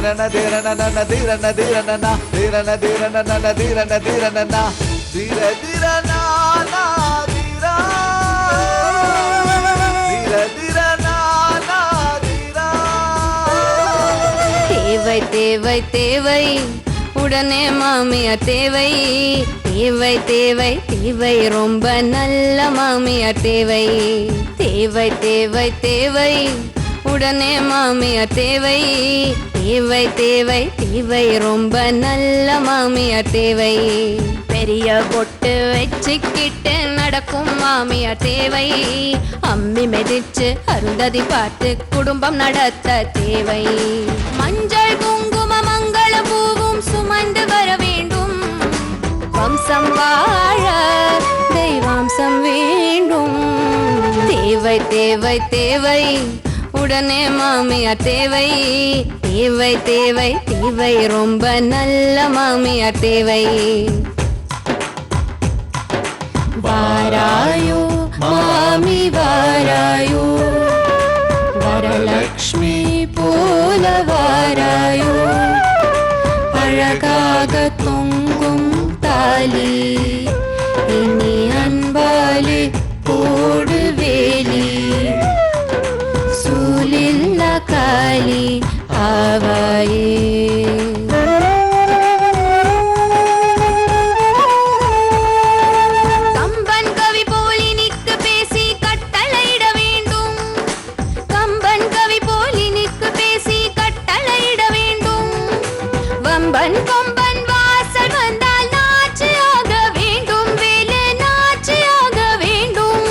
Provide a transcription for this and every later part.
தீரன தீரன தீரன தீரன தீரன தீரன தீரன தீரன தீர தீரனா தீரா தீர தீரனா தீரா. தேவை தேவை தேவை உடனே மாமியார் தேவை. தேவை தேவை தேவை ரொம்ப நல்ல மாமியார் தேவை. தேவை தேவை தேவை உடனே மாமியார் தேவை. தேவை தேவை தேவை ரொம்ப நல்ல மாமியார் தேவை. பெரிய பொட்டு வச்சுக்கிட்டு நடக்கும் மாமியார் தேவை. அம்மி மிதிச்சு அருந்ததி பார்த்து குடும்பம் நடத்த தேவை. மஞ்சள் குங்கும மங்கள பூவும் சுமந்து வர வேண்டும். வம்சம் வாழ தெய்வாம்சம் வேண்டும். தேவை தேவை தேவை உடனே மாமியார் தேவை. தேவை தேவை தேவை ரொம்ப நல்ல மாமியார் தேவை. வாராயோ மாமி வாராயோ, வரலக்ஷ்மி போல வாராயோ. அழகாக தொங்கும் தாலி இனி அன்பாலே போடு வேலி. சூலில்ல காலி ஆவாயே. கொம்பன் வாசல் வந்தால் நாச்சு ஆக வேண்டும். வேலு நாச்சு ஆக வேண்டும்.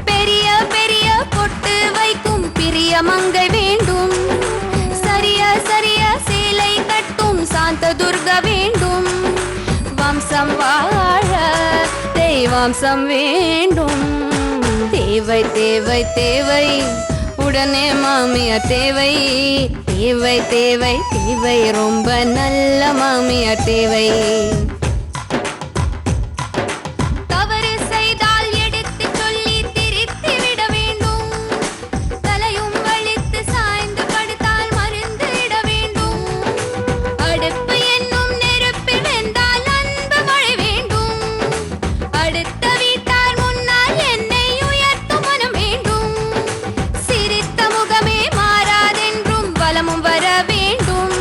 பெரிய பெரிய பொட்டு வைக்கும் பிரிய மங்கை வேண்டும். சரிய சரிய சேலை கட்டும் சாந்த துர்க வேண்டும். வம்சம் வாழ தெய்வாம்சம் வேண்டும். தேவை தேவை தேவை உடனே மாமியார் தேவை. தேவை தேவை தேவை ரொம்ப நல்ல மாமியார் தேவை. தவறு செய்தால் எடுத்து சொல்லி திருத்தி விட வேண்டும். தலையும் வலித்து சாய்ந்து படுத்தால் மருந்து இட வேண்டும். அடுப்பு என்னும் நெருப்பில் வெந்தால் அன்பு மழை வேண்டும். அடுத்த வீட்டார் முன்னால் என்னை உயர்த்தும் மனம் வேண்டும். சிரித்த முகமே மாறாதென்றும் வளமும் வர வேண்டும்.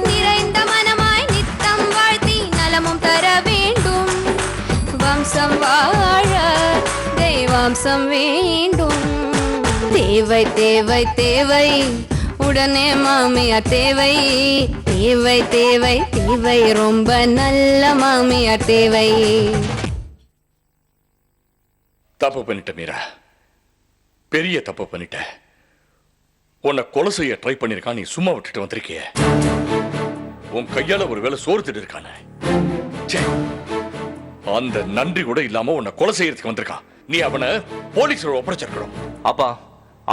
நிறைந்த மனமாய் நித்தம் வாழ்த்தி நலமும் தர வேண்டும். வம்சம் வாழ தெய்வாம்சம் வேண்டும். தேவை தேவை தேவை உடனே மாமியார் தேவை. தேவை தேவை தேவை ரொம்ப நல்ல மாமியார் தேவை. தப்பு பண்ணிட்ட மீரா, பெரிய தப்பு பண்ணிட்ட. உன்னை கொலை செய்ய ட்ரை பண்ணிருக்கான், நீ சும்மா விட்டுட்டு வந்திருக்கிய. உன் கையால ஒரு வேளை சோறு திட்டு இருக்கான. அந்த நன்றி கூட இல்லாம உன்னை கொலை செய்யறதுக்கு வந்திருக்கான். நீ அவனை போலீஸோட ஒப்படைச்சிருக்கணும். அப்பா,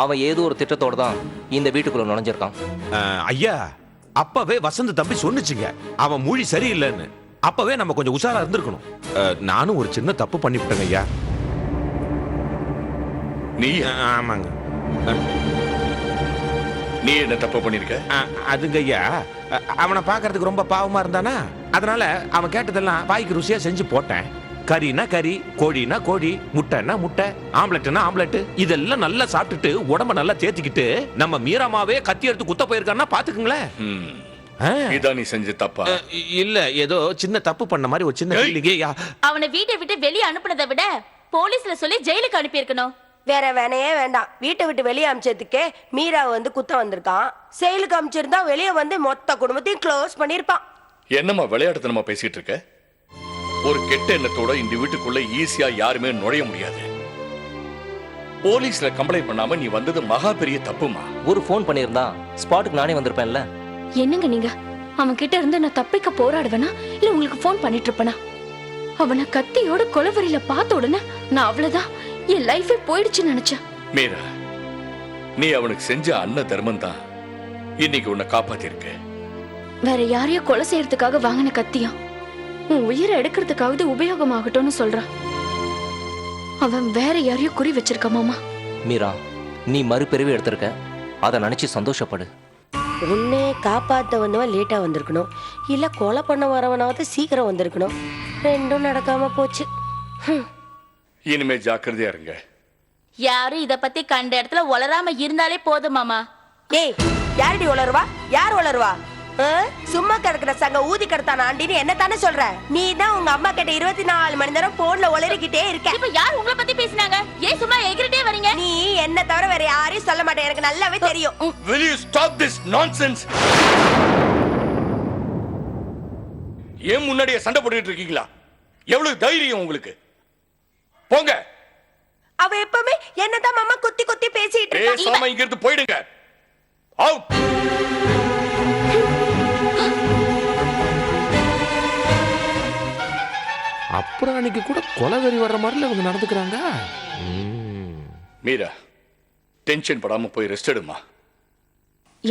அவன் ஏதோ ஒரு திட்டத்தோட தான் இந்த வீட்டுக்குள்ள நுழைஞ்சிருக்கான். ஐயா, அப்பவே வசந்த் தம்பி சொன்னுச்சுங்க அவன் மொழி சரியில்லைன்னு. அப்பவே நம்ம கொஞ்சம் உஷாரா இருந்திருக்கணும். நானும் ஒரு சின்ன தப்பு பண்ணிவிட்டேங்க ஐயா. நீ? ஆமாங்க. நீ என்ன தப்பு பண்ணிருக்க? அதுங்க ஐயா, அவனை பாக்குறதுக்கு ரொம்ப பாவமா இருந்தானா, அதனால அவன் கேட்டதெல்லாம் வாய்க்கு ருசியா செஞ்சு போட்டேன். கறினா கறி, கோழினா கோழி, முட்டைன்னா முட்டை, ஆம்லெட்னா ஆம்லெட், இதெல்லாம் நல்லா சாப்பிட்டுட்டு உடம்ப நல்லா தேத்திக்கிட்டு நம்ம மீராமாவே கத்தி எடுத்து குத்த போயிருக்கான்னா பாத்துக்குங்களேன். இதான் நீ செஞ்ச தப்பா? இல்ல, ஏதோ சின்ன தப்பு பண்ண மாதிரி ஒரு சின்ன ஃபீலிங். அவனை வீட்டை விட்டு வெளியே அனுப்புனதை விட போலீஸ்ல சொல்லி ஜெயிலுக்கு அனுப்பி இருக்கணும். வேற வேணையே வேண்டாம். வீட்டை விட்டு வெளியே அமிச்சதுக்கே மீரா வந்து குத்த வந்திருக்கான். செயலுக்கு அமிச்சிருந்தா வெளியே வந்து மொத்த குடும்பத்தையும் க்ளோஸ் பண்ணிருப்பான். என்னம்மா விளையாட்டுத்தனமா பேசிட்டு இருக்க? ஒரு கெட்ட எண்ணத்தோட இந்த வீட்டுக்குள்ள ஈஸியா யாருமே நுழைய முடியாது. போலீஸ்ல கம்ப்ளைண்ட் பண்ணாம நீ வந்தது மகா பெரிய தப்புமா. ஒரு போன் பண்ணியிருந்தா ஸ்பாட்டுக்கு நானே வந்திருப்பேன்ல. என்னங்க நீங்க? அவன் கிட்ட இருந்து நான் தப்பிக்க போராடுவேனா இல்ல உங்களுக்கு போன் பண்ணிட்டு இருப்பேனா? அவனை கத்தியோட கொலவரியில பார்த்த உடனே நான் அவ்வளவுதான், என் லைஃபே போயிடுச்சுன்னு நினைச்சேன். மீரா, நீ அவனுக்கு செஞ்ச அன்ன தர்மம் தான் இன்னைக்கு உன்னை காப்பாத்தி இருக்க. வேற யாரையோ கொலை செய்யறதுக்காக வாங்கின கத்தியா உன் உயிரை எடுக்கிறதுக்காவது உபயோகமாகட்டும்னு சொல்றான். அவன் வேற யாரையோ குறி வச்சிருக்க மாமா. மீரா, நீ மறுபிறவி எடுத்திருக்க, அதை நினைச்சு சந்தோஷப்படு. உன்னே காப்பாற்ற வந்தவன் லேட்டா வந்திருக்கணும், இல்ல கொலை பண்ண வரவனாவது சீக்கிரம் வந்திருக்கணும். ரெண்டும் நடக்காம போச்சு. இனிமே ஜாக்கிரதையா இருங்க. யாரும் இத பத்தி கண்ட இடத்துல உளராம இருந்தாலே போதும் மாமா. ஏய், யாரடி உளருவா? யார் உளருவா? சும்மா கிடக்குற சங்க ஊதி கிடத்தான ஆண்டின்னு என்ன தானே சொல்ற? நீ தான் உங்க அம்மா கிட்ட 24 மணி நேரம் போன்ல உளறிக்கிட்டே இருக்க. இப்ப யார் உங்களை பத்தி பேசினாங்க? ஏன் சும்மா எகிரிட்டே வரீங்க? நீ என்ன தவிர வேற யாரையும் சொல்ல மாட்டேன், எனக்கு நல்லாவே தெரியும். Will you stop this nonsense? ஏன் முன்னாடியே சண்டை போட்டுட்டு இருக்கீங்களா? எவ்வளவு தைரியம் உங்களுக்கு? போங்க. அவ எப்பவுமே என்னதான் மாமா குத்தி குத்தி பேசிட்டு இருக்கா. பேசாம இங்க இருந்து போயிடுங்க. அவுட். அப்புறம் அன்னைக்கு கூட கொலவெறி வர்ற மாதிரில இவங்க நடந்துக்கிறாங்க. மீரா, டென்ஷன் படாம போய் ரெஸ்ட் எடுமா.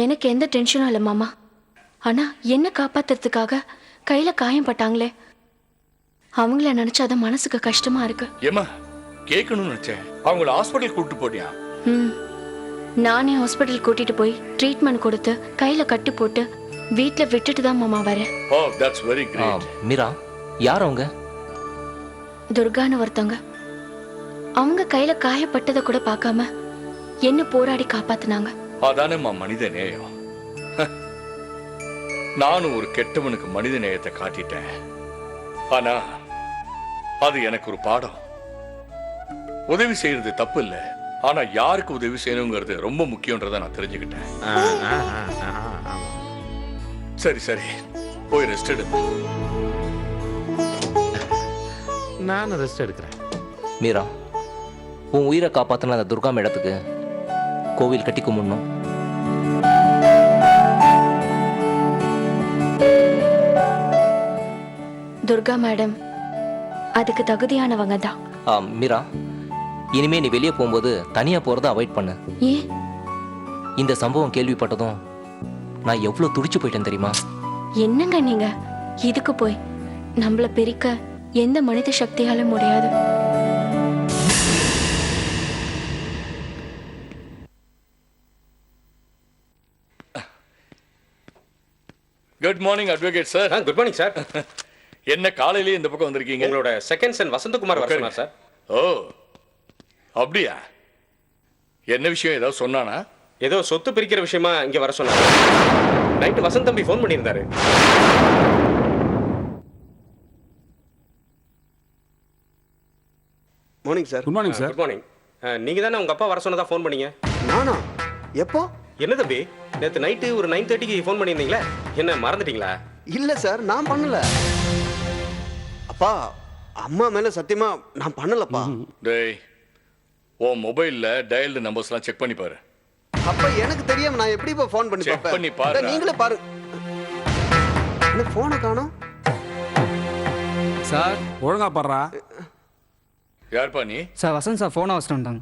எனக்கு எந்த டென்ஷனும் இல்லை மாமா. ஆனா என்ன காப்பாத்துறதுக்காக கையில காயம் பட்டாங்களே, அவங்கள நினைச்சாதான் மனசுக்கு கஷ்டமா இருக்கு. ஏமா கேட்கணும்னு நினைச்சேன். அவங்கள ஹாஸ்பிட்டல் கூட்டிட்டு போனியா? நானே ஹாஸ்பிட்டல் கூட்டிட்டு போய் ட்ரீட்மெண்ட் கொடுத்து கையில கட்டு போட்டு வீட்டுல விட்டுட்டு தான் மாமா வரேன். ஓ, தட்ஸ் வெரி கிரேட். மீரா, யார் அவங்க? துர்கான்னு ஒருத்தவங்க. அவங்க கையில காயப்பட்டதை கூட பார்க்காம என்ன போராடி காப்பாத்துனாங்க. அதானேம்மா மனித நேயம். நானும் ஒரு கெட்டவனுக்கு மனித நேயத்தை காட்டிட்டேன். ஆனா அது எனக்கு ஒரு பாடம். உதவி செய்யறது தப்பு இல்ல, ஆனா யாருக்கு உதவி செய்யணுங்கிறது ரொம்ப முக்கியன்றதை நான் தெரிஞ்சுக்கிட்டேன். சரி சரி, போய் ரெஸ்ட் எடு. நானும் ரெஸ்ட் எடுக்கிறேன். மீரா, உன் உயிரை காப்பாத்தின அந்த துர்கா மேடத்துக்கு கோவில் கட்டி கும்பிடணும். துர்கா மேடம் அதுக்கு தகுதியானவங்க தான். மீரா, இனிமே நீ வெளியே போகும்போது தனியா போறதை அவாய்ட் பண்ணு. ஏன்? இந்த சம்பவம் கேள்விப்பட்டதும் நான் எவ்வளவு துடிச்சு போயிட்டேன் தெரியுமா? என்னங்க நீங்க? இதுக்கு போய் நம்மள பிரிக்க எந்த மனித சக்தியால முடியாது. Good morning advocate sir. Good morning sir. என்ன காலையிலேயே இந்த பக்கம் வந்திருக்கீங்க? உங்களோட செகண்ட் சன் வசந்தகுமார் வர சொன்னார் சார். ஓ, அப்படியா? என்ன விஷயம், ஏதாவது சொன்னானா? ஏதோ சொத்து பிரிக்கிற விஷயமா இங்க வர சொன்னார். நைட்டு வசந்த் தம்பி ஃபோன் பண்ணியிருந்தாரு. Morning sir. Good morning sir. Good morning. நீங்க தானே உங்க அப்பா வர சொன்னதா ஃபோன் பண்ணீங்க? நானா? எப்போ? என்ன தம்பி, நேத்து நைட்டு ஒரு 9:30க்கு ஃபோன் பண்ணியிருந்தீங்களே, என்ன மறந்துட்டீங்களா? இல்ல சார், நான் பண்ணல. அப்பா, அம்மா மேல சத்தியமா நான் பண்ணலப்பா. டேய், உன் மொபைல்ல டயல்டு நம்பர்ஸ்லாம் செக் பண்ணி பாரு. அப்பா, எனக்கு தெரியாம நான் எப்படி இப்ப ஃபோன் பண்ணி Check பாப்பேன்? பண்ணி பாருடா. டேய், நீங்களே பாரு. என்ன போனை காணோம்? சார் ஒழுங்கா பாடுறா. யார்ப்பா நீ? சார் வசந்த் சார் ஃபோனை வச்சுட்டு வந்தாங்க.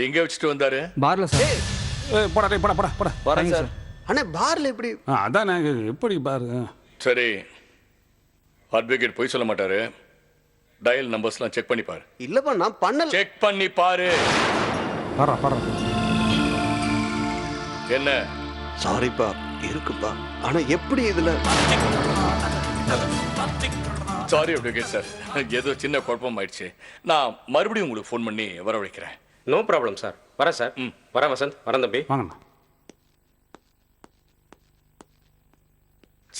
எங்க வச்சுட்டு வந்தாரு? பார்ல சார். ஏய் போடா டேய் போடா போடா போடா. வரேன் சார். அண்ணே, பார்ல எப்படி? அதான் நான் எப்படி பாரு. சரி, அட்வொகேட் போய் சொல்ல மாட்டாரு. டயல் நம்பர்ஸ்லாம் செக் பண்ணி பாரு. இல்லப்பா, நான் பண்ணல. செக் பண்ணி பாரு. பாடுறா பாடுறா. என்ன? சாரிப்பா, இருக்குப்பா. ஆனா எப்படி இதுல? சாரி அட்வொகேட் சார், ஏதோ சின்ன குழப்பம் ஆயிடுச்சு. நான் மறுபடியும் உங்களுக்கு ஃபோன் பண்ணி வரவழைக்கிறேன். No problem sir. வரேன் சார். வரேன் வசந்த், வரேன் தம்பி. வாங்கண்ணா.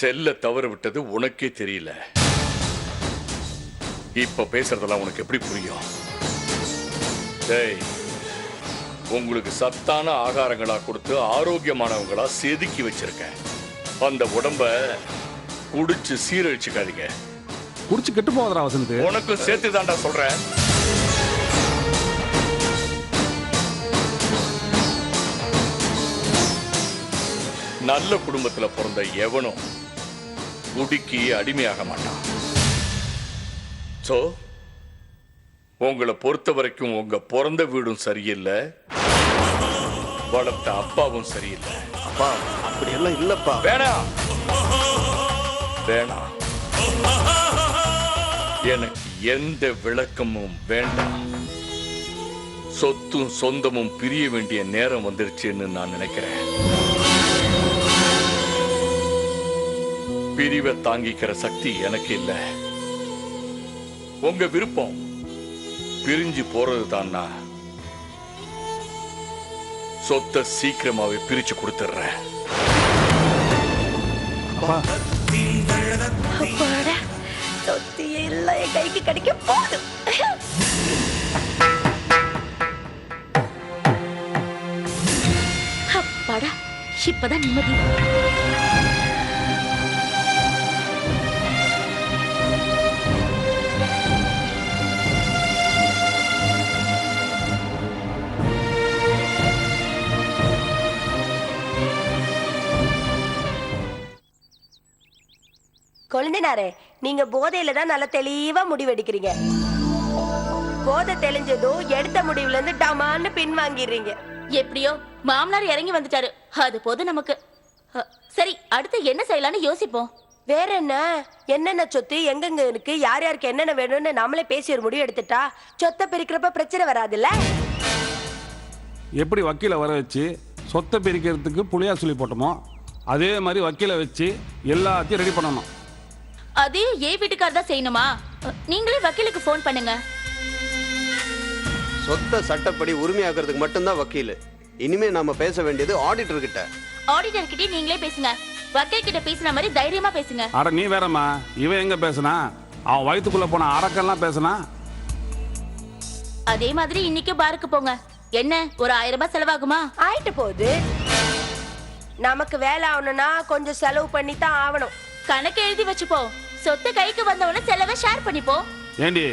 செல்ல தவற விட்டது உனக்கே தெரியல. இப்ப பேசுறதெல்லாம் உனக்கு எப்படி புரியும்? டேய், உங்களுக்கு சத்தான ஆகாரங்களா கொடுத்து ஆரோக்கியமானவங்களா செதுக்கி வச்சிருக்கேன். அந்த உடம்ப குடிச்சு சீரழிச்சுக்காதீங்க. குடிச்சு கெட்டு போவதுடா வசந்த். உனக்கும் சேர்த்து தாண்டா சொல்றேன். நல்ல குடும்பத்துல பிறந்த எவனும் குடிக்கு அடிமையாக மாட்டான். சோ, உங்களை பொறுத்த வரைக்கும் உங்க பிறந்த வீடும் சரியில்லை, வளர்த்த அப்பாவும் சரியில்லை. அப்பா, அப்படி எல்லாம் இல்லப்பா. வேணாம் வேணாம், எனக்கு எந்த விளக்கமும் வேண்டாம். சொத்தும் சொந்தமும் பிரிய வேண்டிய நேரம் வந்துருச்சுன்னு நான் நினைக்கிறேன். பிரிவை தாங்கிக்கிற சக்தி எனக்கு இல்ல. உங்க விருப்பம் பிரிஞ்சு போறது தான்னா சொத்தை சீக்கிரமாவே பிரிச்சு கொடுத்துடுறேன். அப்பா அப்பாடா, சொத்து எல்லாம் என் கைக்கு கிடைக்க போதும். அப்பாடா, இப்பதான் நிம்மதி. கொழுந்தினாரே, நீங்க போதையில தான் நல்ல தெளிவா முடிவெடுக்கிறீங்க. போதை தெளிஞ்சதும் எடுத்த முடிவுல இருந்து டமான்னு பின் வாங்கிடுறீங்க. எப்படியோ மாமனார் இறங்கி வந்துட்டாரு, அது போதும் நமக்கு. சரி, அடுத்து என்ன செய்யலாம்னு யோசிப்போம். வேற என்ன, என்னென்ன சொத்து எங்கெங்க இருக்கு, யார் யாருக்கு என்னென்ன வேணும்னு நாமளே பேசி ஒரு முடிவு எடுத்துட்டா சொத்தை பிரிக்கிறப்ப பிரச்சனை வராதுல்ல. எப்படி வக்கீலை வர வச்சு சொத்தை பிரிக்கிறதுக்கு புளியா சொல்லி போட்டோமோ அதே மாதிரி வக்கீலை வச்சு எல்லாத்தையும் ரெடி பண்ணணும். அதையும் ஏன் வீட்டுக்காரர் தான் செய்யணுமா? நீங்களே வக்கீலுக்கு ஃபோன் பண்ணுங்க. சொத்தை சட்டப்படி உரிமையாக்குறதுக்கு மட்டும்தான் வக்கீல். இனிமே நாம பேச வேண்டியது ஆடிட்டர் கிட்ட. ஆடிட்டர் கிட்டே நீங்களே பேசுங்க. வக்கீல் கிட்ட பேசுன மாதிரி தைரியமா பேசுங்க. அட நீ வேறம்மா, இவன் எங்க பேசுனா? அவன் வயிற்றுக்குள்ள போன அரக்கெல்லாம் பேசுனா. அதே மாதிரி இன்னைக்கு பாருக்கு போங்க. என்ன, ஒரு 1000 ரூபாய் செலவாகுமா? ஆயிட்டு போகுது. நமக்கு வேலை ஆகணும்னா கொஞ்சம் செலவு பண்ணி தான் ஆகணும். கணக்கு எழுதி வச்சுப்போ. சொத்து கைக்கு வந்தவன செலவை ஷேர் பண்ணிப்போ. ஏண்டி,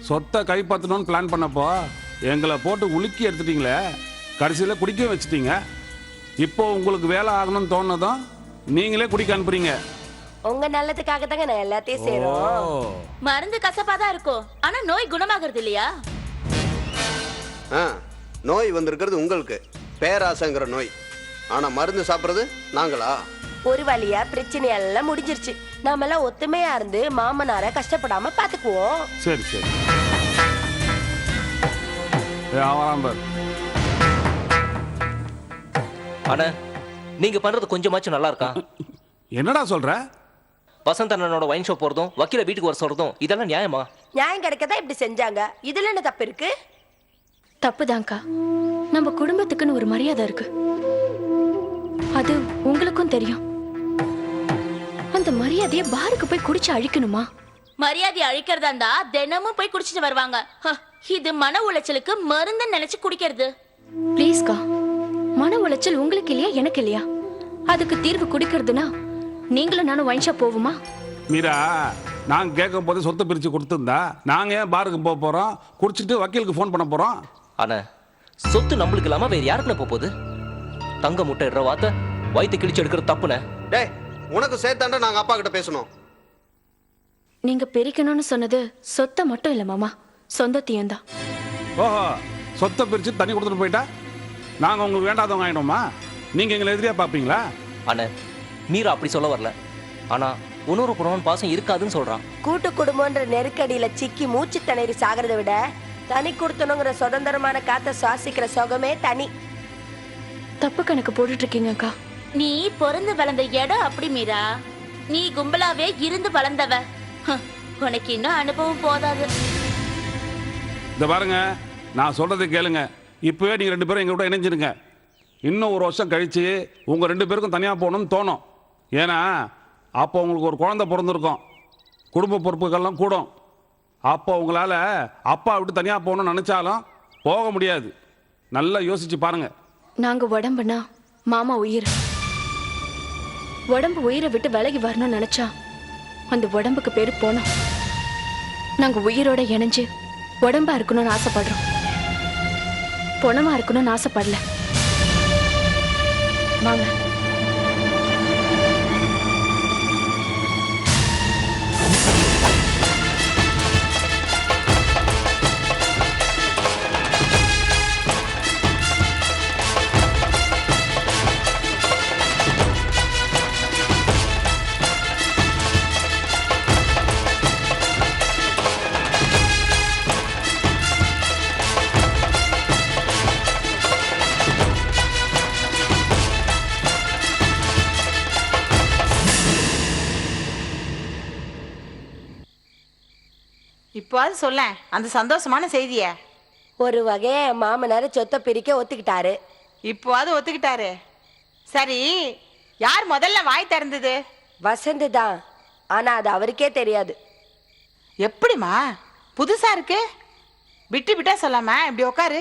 சொத்தை கைப்பற்றணும்னு பிளான் பண்ணப்போ எங்களை போட்டு உலுக்கி எடுத்துட்டீங்களே, கடைசியில் குடிக்க வச்சுட்டீங்க. இப்போ உங்களுக்கு வேலை ஆகணும்னு தோணுனதும் நீங்களே குடிக்க அனுப்புறீங்க. உங்க நல்லதுக்காக தாங்க நான் எல்லாத்தையும் செய்றோம். மருந்து கசப்பா தான் இருக்கும், ஆனா நோய் குணமாகிறது இல்லையா? நோய் வந்திருக்கிறது உங்களுக்கு, பேராசைங்கிற நோய். ஆனா மருந்து சாப்பிடுறது நாங்களா? ஒரு வழியா பிரச்சனை எல்லாம் முடிஞ்சிருச்சு. நாம எல்லாம் ஒத்துமையா இருந்து மாமனார கஷ்டப்படாம பாத்துக்குவோம். சரி சரி. அவராம் பாரு. ஆனா நீங்க பண்றது கொஞ்சமாச்சும் நல்லா இருக்கா? என்னடா சொல்ற? வசந்த் அண்ணனோட வைன் ஷாப் போறதும் வக்கீல வீட்டுக்கு வர சொல்றதும் இதெல்லாம் நியாயமா? நியாயம் கிடைக்கதான் இப்படி செஞ்சாங்க. இதுல என்ன தப்பு இருக்கு? தப்புதான்க்கா. நம்ம குடும்பத்துக்குன்னு ஒரு மரியாதை இருக்கு, அது உங்களுக்கும் தெரியும். அந்த மரியாதையை பாருக்கு போய் குடிச்சு அழிக்கணுமா? மரியாதை அழிக்கிறதா இருந்தா தினமும் போய் குடிச்சிட்டு வருவாங்க. இது மன உளைச்சலுக்கு மருந்து நினைச்சு குடிக்கிறது. ப்ளீஸ்க்கா, மன உளைச்சல் உங்களுக்கு இல்லையா எனக்கு இல்லையா? அதுக்கு தீர்வு குடிக்கிறதுனா நீங்களும் நானும் வைன் ஷாப் போவோமா? மீரா, நாங்க கேட்கும் போது சொத்தை பிரிச்சு கொடுத்துருந்தா நாங்க ஏன் பாருக்கு போக போறோம்? குடிச்சிட்டு வக்கீலுக்கு ஃபோன் பண்ண போறோம். ஆனா சொத்து நம்மளுக்கு இல்லாம வேற யாருக்குன்னு போக போகுது? தங்க முட்டை இடுற வார்த்தை வயிற்று கிழிச்சு எடுக்கிறது தப்புனே. டேய், உனக்கு சேர்த்தாண்டா நாங்க அப்பா கிட்ட பேசணும். நீங்க பிரிக்கணும்னு சொன்னது சொத்தை மட்டும் இல்ல மாமா, சொந்தத்தையும் தான். ஓஹோ, சொத்தை பிரிச்சு தண்ணி கொடுத்துட்டு போயிட்டா நாங்க உங்களுக்கு வேண்டாதவங்க ஆயிடுமா? நீங்க எங்களை எதிரியா பாப்பீங்களா? அண்ணே, மீரா அப்படி சொல்ல வரல. ஆனா உணர்வு புறவன் பாசம் இருக்காதுன்னு சொல்றான். கூட்டு குடும்பம்ன்ற நெருக்கடியில சிக்கி மூச்சு திணறி சாகிறத விட தனி கொடுத்தணுங்கிற சுதந்திரமான காத்த சுவாசிக்கிற சுகமே தனி. தப்பு கணக்கு போட்டுட்டு இருக்கீங்க அக்கா. நீ பிறந்து வளர்ந்த இடம் அப்படி மீரா. நீ கும்பலாவே இருந்து வளர்ந்தவ. உனக்கு இன்னும் அனுபவம் போதாது. இந்த பாருங்க, நான் சொல்றதை கேளுங்க. இப்பவே நீங்க 2 பேரும் எங்க கூட இணைஞ்சிருங்க. இன்னும் ஒரு வருஷம் கழிச்சு உங்க 2 பேருக்கும் தனியா போகணும்னு தோணும். ஏன்னா அப்போ உங்களுக்கு ஒரு குழந்தை பிறந்திருக்கும், குடும்ப பொறுப்புகள்லாம் கூடும். அப்போ உங்களால அப்பா விட்டு தனியா போகணும்னு நினைச்சாலும் போக முடியாது. நல்லா யோசிச்சு பாருங்க. நாங்க உடம்புனா மாமா உயிர். உடம்பு உயிரை விட்டு விலகி வரணும்னு நினைச்சா அந்த உடம்புக்கு பேரு போனோம். நாங்க உயிரோட இணைஞ்சு உடம்பா இருக்கணும்னு ஆசைப்படுறோம், பொணமா இருக்கணும்னு ஆசைப்படல. வாங்க. இப்போது சொல்ல அந்த சந்தோஷமான செய்திய. ஒரு வகைய மாமனார் சொத்தை பிரிக்க ஒத்துக்கிட்டாரு. இப்போது ஒத்துக்கிட்டாரு. சரி, யார் முதல்ல வாய் திறந்தது? வசந்த் தான். ஆனா அது அவருக்கே தெரியாது. எப்படிமா? புதுசா இருக்கு. விட்டு விட்டா சொல்லாம இப்படி உட்காரு.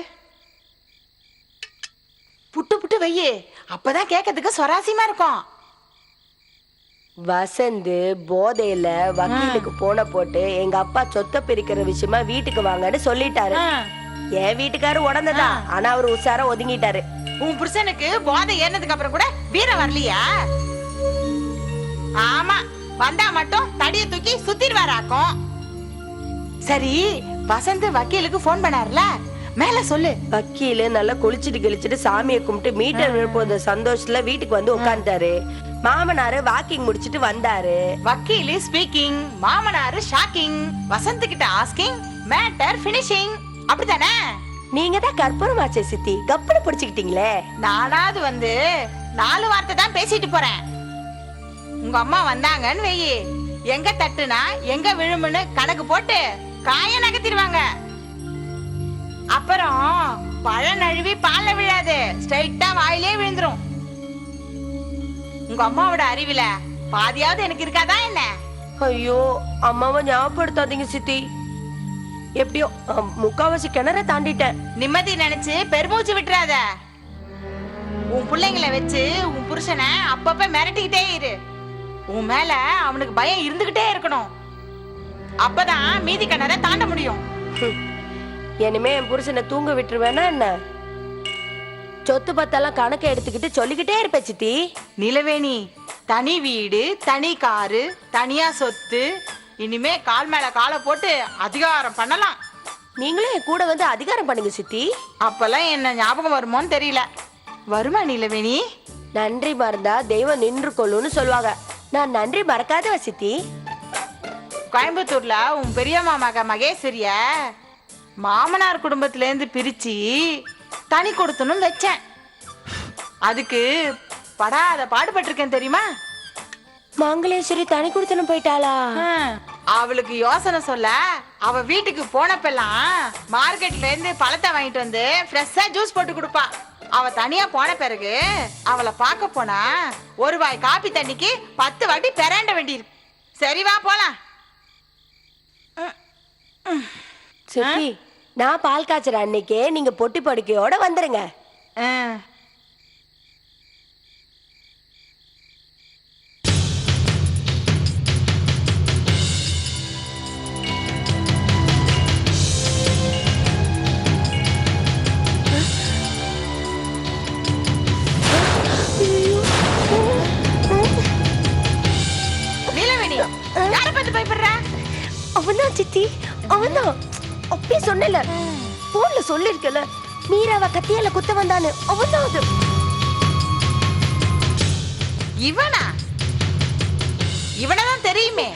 புட்டு புட்டு வையே, அப்பதான் கேட்கறதுக்கு சுவாரஸ்யமா இருக்கும். வசந்த் போதையில வக்கீலுக்கு போன போட்டு எங்க அப்பா சொத்தை பிரிக்கிற விஷயமா வீட்டுக்கு வாங்கன்னு சொல்லிட்டாரு. என் வீட்டுக்காரு உடனேதான். ஆனா அவரு உஷாரா ஒதுங்கிட்டாரு. உன் புருஷனுக்கு போதை ஏறினதுக்கு அப்புறம் கூட வீரம் வரலையா? ஆமா, வந்தா மட்டும் தடிய தூக்கி சுத்திடுவாராக்கும். சரி, வசந்த் வக்கீலுக்கு போன் பண்ணாருல, மேல சொல்லு. வக்கீலு நல்லா குளிச்சுட்டு கிழிச்சிட்டு சாமியை கும்பிட்டு மீட்டர் விழுப்போத சந்தோஷத்துல வீட்டுக்கு வந்து உட்கார்ந்தாரு. மாமனாரு வாக்கிங் முடிச்சிட்டு வந்தாரு. வக்கீலு ஸ்பீக்கிங், மாமனாரு ஷாக்கிங், வசந்த் கிட்ட ஆஸ்கிங், மேட்டர் ஃபினிஷிங். அப்படிதானே? நீங்க தான் கற்பூரமாச்சே சித்தி, கப்புனு பிடிச்சுக்கிட்டீங்களே. நானாவது வந்து 4 வார்த்தை தான் பேசிட்டு போறேன். உங்க அம்மா வந்தாங்கன்னு வெயி, எங்க தட்டுனா எங்க விழுமுன்னு கணக்கு போட்டு காய நகர்த்திடுவாங்க. அப்புறம் பழம் நழுவி பால்ல விழாது, ஸ்ட்ரைட்டா வாயிலே விழுந்துரும். உங்க அம்மாவோட அறிவில பாதியாவது எனக்கு இருக்காதா என்ன? ஐயோ, அம்மாவை ஞாபகப்படுத்தாதீங்க சித்தி. எப்படியோ முக்காவாசி கிணற தாண்டிட்டேன். நிம்மதி நினைச்சு பெருமூச்சு விட்டுறாத. உன் பிள்ளைங்களை வச்சு உன் புருஷனை அப்பப்ப மிரட்டிக்கிட்டே இரு. உன் மேல அவனுக்கு பயம் இருந்துகிட்டே இருக்கணும். அப்பதான் மீதி கிணற தாண்ட முடியும். இனிமே என் புருஷனை தூங்க விட்டுருவேனா என்ன? சொத்து பத்தெல்லாம் கணக்கு எடுத்துக்கிட்டு சொல்லிக்கிட்டே இருப்ப சித்தி. நிலவேணி, தனி வீடு, தனி காரு, தனியா சொத்து, இனிமே கால் மேல காலை போட்டு அதிகாரம் பண்ணலாம். நீங்களும் என் கூட வந்து அதிகாரம் பண்ணுங்க சித்தி. அப்பெல்லாம் என்ன ஞாபகம் வருமோன்னு தெரியல. வருமா நிலவேணி? நன்றி மறந்தா தெய்வம் நின்று கொள்ளுன்னு சொல்லுவாங்க. நான் நன்றி மறக்காதவ சித்தி. கோயம்புத்தூர்ல உன் பெரியம்மா மக மகேஸ்வரிய மாமனார் குடும்பத்துல இருந்து பிரிச்சு தனி கொடுத்தனும் வச்சேன். அதுக்கு படாத பாடுபட்டிருக்கேன் தெரியுமா? மங்களேஸ்வரி தனி கொடுத்தனும் போயிட்டாளா? அவளுக்கு யோசனை சொல்ல அவ வீட்டுக்கு போனப்பெல்லாம் மார்க்கெட்ல இருந்து பழத்தை வாங்கிட்டு வந்து ஃப்ரெஷ்ஷா ஜூஸ் போட்டு கொடுப்பா. அவ தனியா போன பிறகு அவளை பார்க்க போனா ஒரு வாய் காப்பி தண்ணிக்கு 10 வாட்டி பெறாண்ட வேண்டியிருக்கு. சரி, வா போலாம். சித்தி, நான் பால் காய்ச்சற அன்னைக்கே நீங்க பொட்டி படுக்கையோட வந்துருங்க. அவன்தான் சித்தி, அவன்தான். அப்பயே சொன்னல, போன்ல சொல்லிருக்கல, மீராவ கத்தியால குத்த வந்தானு. அவன்தான் அது. இவனா? இவனதான் தெரியுமே.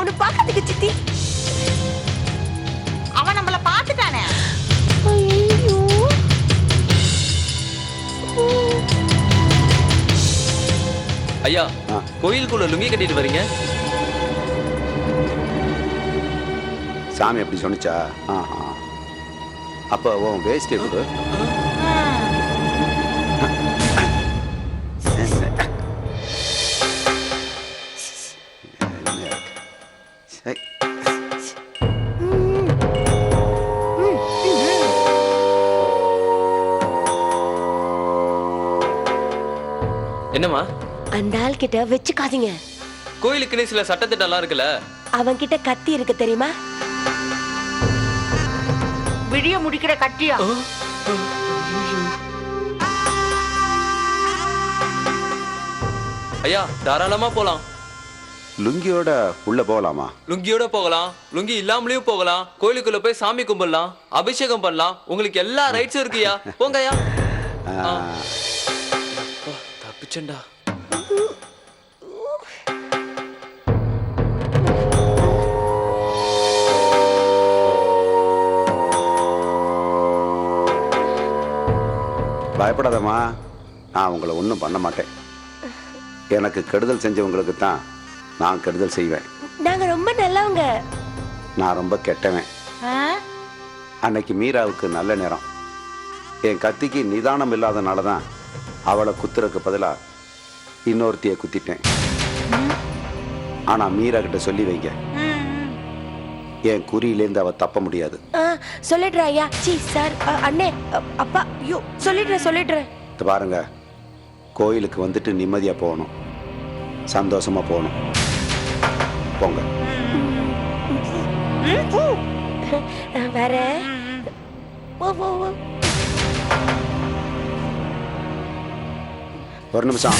ஒன்னு பாக்கிறதுக்கு சித்தி. அவன் நம்மள பாத்துட்டானே. ஐயோ, ஐயா, கோயிலுக்குள்ள லுங்கி கட்டிட்டு வரீங்க? சாமி அப்படி சொன்னிச்சா? அப்போ உன் வேஸ்டே கொடு. என்னம்மா? அந்த ஆள் கிட்ட வச்சுக்காதீங்க. கோயிலுக்குன்னு சில சட்டத்திட்டம்லாம் இருக்குல்ல. அவன் கிட்ட கத்தி இருக்கு தெரியுமா? விடிய முடிக்கிற கட்டியா? ஐயா, தாராளமா போலாம். லுங்கியோட உள்ள போகலாமா? லுங்கியோட போகலாம், லுங்கி இல்லாமலேயும் போகலாம். கோயிலுக்குள்ள போய் சாமி கும்பிடலாம், அபிஷேகம் பண்ணலாம். உங்களுக்கு எல்லா ரைட்ஸும் இருக்குயா. போங்க ஐயா. தப்பிச்சண்டா. பயப்படாதம்மா, நான் உங்களை ஒன்றும் பண்ண மாட்டேன். எனக்கு கெடுதல் செஞ்சவங்களுக்கு தான் நான் கெடுதல் செய்வேன். நாங்க ரொம்ப நல்லவங்க. நான் ரொம்ப கெட்டவன். ஆ? அன்னைக்கு மீராவுக்கு நல்ல நேரம். என் கத்திக்கு நிதானம் இல்லாதனால தான் அவளை குத்துறதுக்கு பதிலா இன்னொருத்தியை குத்திட்டேன். ஆனா மீரா கிட்ட சொல்லி வைங்க, என் குறியிலேருந்து அவ தப்ப முடியாது. சொல்லிடுறேன் ஐயா. சி சார், அண்ணே, அப்பா, ஐயோ, சொல்லிடுறேன். இது பாருங்க, கோயிலுக்கு வந்துட்டு நிம்மதியா போகணும், சந்தோஷமா போகணும். போங்க. வேற ஒரு நிமிஷம்.